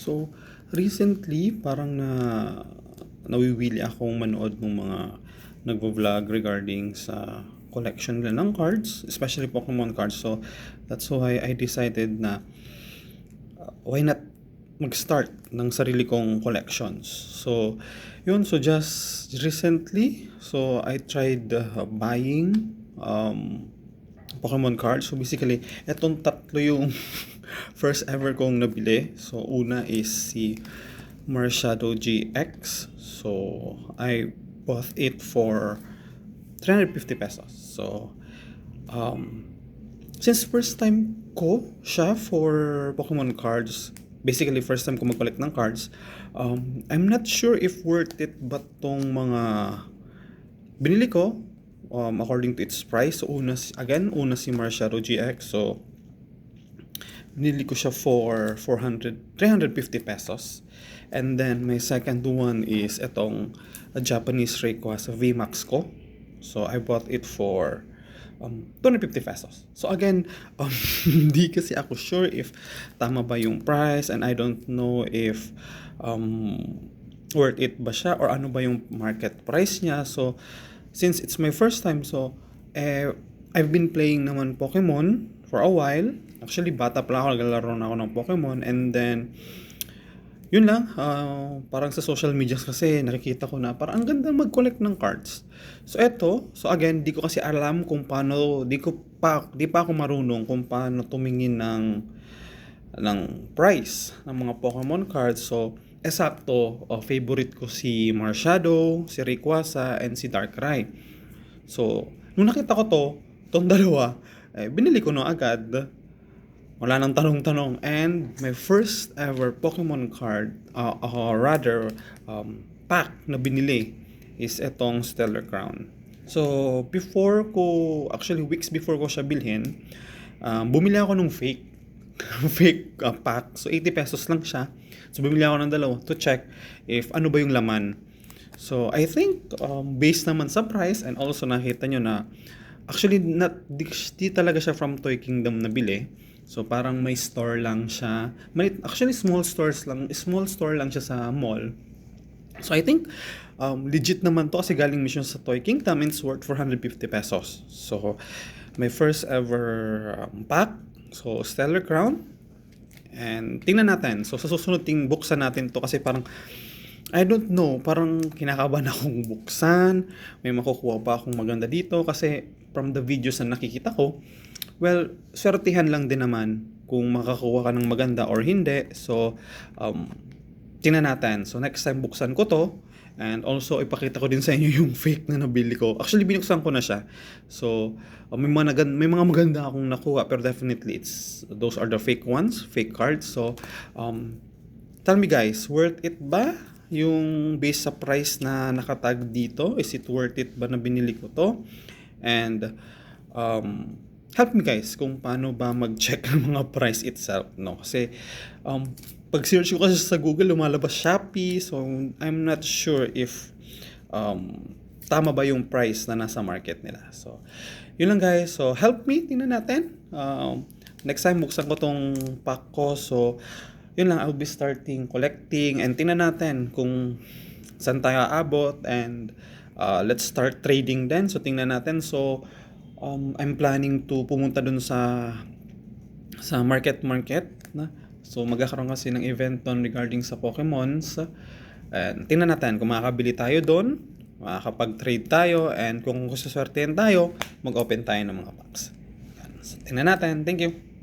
So, recently, parang nawiwili akong manood ng mga nagvo-vlog regarding sa collection nila ng cards, especially Pokemon cards. So, that's why I decided na why not mag-start ng sarili kong collections. So, yun. So, just recently, so I tried buying Pokemon cards. So, basically, etong tatlo yung first ever kong nabili. So, una is si Marshadow GX. So, I bought it for 350 pesos. So, since first time ko siya for Pokemon cards, basically first time ko mag-collect ng cards, I'm not sure if worth it ba tong mga binili ko according to its price. So, una si Marshadow GX. So, binili ko siya for 350 pesos. And then, my second one is itong Japanese Rayquaza VMAX ko. So, I bought it for 250 pesos. So, again, hindi kasi ako sure if tama ba yung price, and I don't know if worth it ba siya or ano ba yung market price niya. So, since it's my first time, so, I've been playing naman Pokemon for a while. Actually, bata pa lang ako, naglalaro na ako ng Pokemon. And then, yun lang, parang sa social media kasi nakikita ko na parang ang ganda mag-collect ng cards. So again, di ko kasi alam kung paano, di pa ako marunong kung paano tumingin ng price ng mga Pokemon cards. So, eksakto, favorite ko si Marshadow, si Rayquaza, and si Darkrai. So, nung nakita ko tong dalawa, binili ko na agad. Wala nang tanong-tanong. And my first ever Pokemon card, pack na binili is etong Stellar Crown. So, weeks before ko siya bilhin, bumili ako ng fake pack. So, 80 pesos lang siya. So, bumili ako ng dalawa to check if ano ba yung laman. So, I think, based naman sa price, and also nakita nyo na, actually, di talaga siya from Toy Kingdom na bili. So, parang may store lang siya. Actually, small store lang siya sa mall. So, I think, legit naman to kasi galing misyon sa Toy Kingdom and it's worth 450 pesos. So, my first ever pack. So, Stellar Crown. And tingnan natin. So, sa susunod buksan natin to kasi parang, I don't know, parang kinakabahan akong buksan. May makukuha pa akong maganda dito kasi from the videos na nakikita ko, well, swertihan lang din naman kung makakuha ka ng maganda or hindi. So, tingnan natin. So, next time buksan ko to. And also, ipakita ko din sa inyo yung fake na nabili ko. Actually, binuksan ko na siya. So, may mga maganda akong nakuha. Pero definitely, those are the fake ones. Fake cards. So, tell me guys, worth it ba? Yung base sa price na nakatag dito, is it worth it ba na binili ko to? And help me guys kung paano ba mag-check ng mga price itself, no? Kasi pag search ko kasi sa Google lumalabas Shopee, so I'm not sure if tama ba yung price na nasa market nila. So yun lang guys, so help me, tingnan natin. Next time buksan ko tong pack ko, so yun lang, I'll be starting collecting and tingnan natin kung saan tayo aabot, and let's start trading din. So tingnan natin. So I'm planning to pumunta dun sa market na. So magkakaroon kasi ng event doon regarding sa Pokemons. And tingnan natin kung makakabili tayo doon, makakapag-trade tayo, and kung suswertehan tayo, mag-open tayo ng mga packs. So, tingnan natin. Thank you.